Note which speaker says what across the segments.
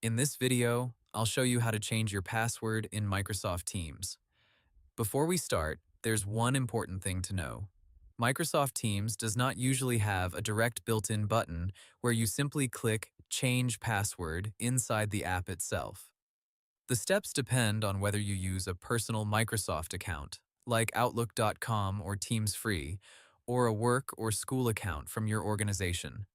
Speaker 1: In this video, I'll show you how to change your password in Microsoft Teams. Before we start, there's one important thing to know. Microsoft Teams does not usually have a direct built-in button where you simply click Change Password inside the app itself. The steps depend on whether you use a personal Microsoft account, like Outlook.com or Teams Free, or a work or school account from your organization.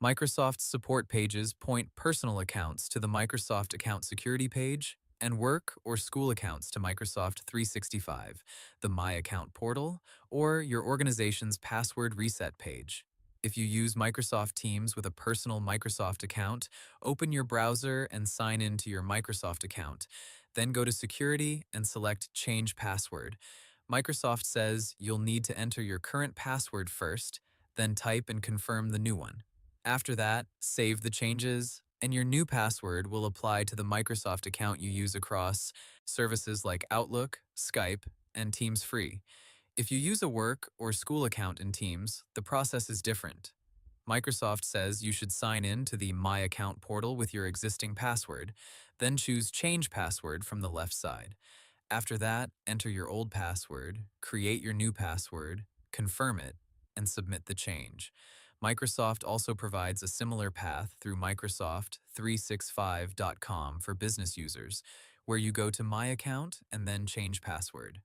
Speaker 1: Microsoft's support pages point personal accounts to the Microsoft Account Security page and work or school accounts to Microsoft 365, the My Account portal, or your organization's password reset page. If you use Microsoft Teams with a personal Microsoft account, open your browser and sign in to your Microsoft account. Then go to Security and select Change Password. Microsoft says you'll need to enter your current password first, then type and confirm the new one. After that, save the changes, and your new password will apply to the Microsoft account you use across services like Outlook, Skype, and Teams Free. If you use a work or school account in Teams, the process is different. Microsoft says you should sign in to the My Account portal with your existing password, then choose Change Password from the left side. After that, enter your old password, create your new password, confirm it, and submit the change. Microsoft also provides a similar path through Microsoft365.com for business users, where you go to My Account and then change password.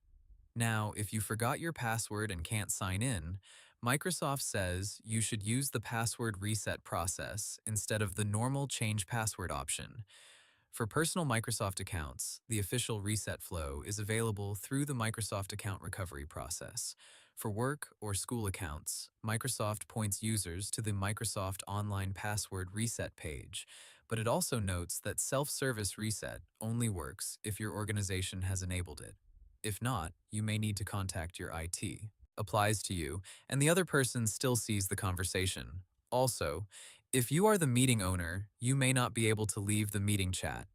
Speaker 1: Now, if you forgot your password and can't sign in, Microsoft says you should use the password reset process instead of the normal change password option. For personal Microsoft accounts, the official reset flow is available through the Microsoft account recovery process. For work or school accounts, Microsoft points users to the Microsoft Online Password Reset page, but it also notes that self-service reset only works if your organization has enabled it. If not, you may need to contact your IT. Applies to you, and the other person still sees the conversation. Also, if you are the meeting owner, you may not be able to leave the meeting chat.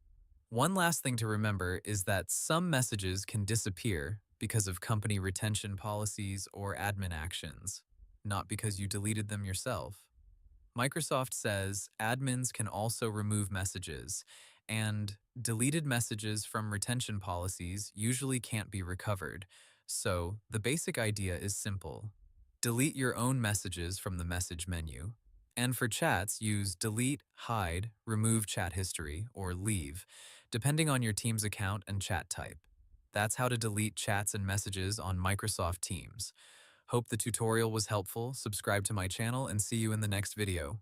Speaker 1: One last thing to remember is that some messages can disappear because of company retention policies or admin actions, not because you deleted them yourself. Microsoft says admins can also remove messages, and deleted messages from retention policies usually can't be recovered. So, the basic idea is simple. Delete your own messages from the message menu. And for chats, use delete, hide, remove chat history, or leave, depending on your Teams account and chat type. That's how to delete chats and messages on Microsoft Teams. Hope the tutorial was helpful. Subscribe to my channel and see you in the next video.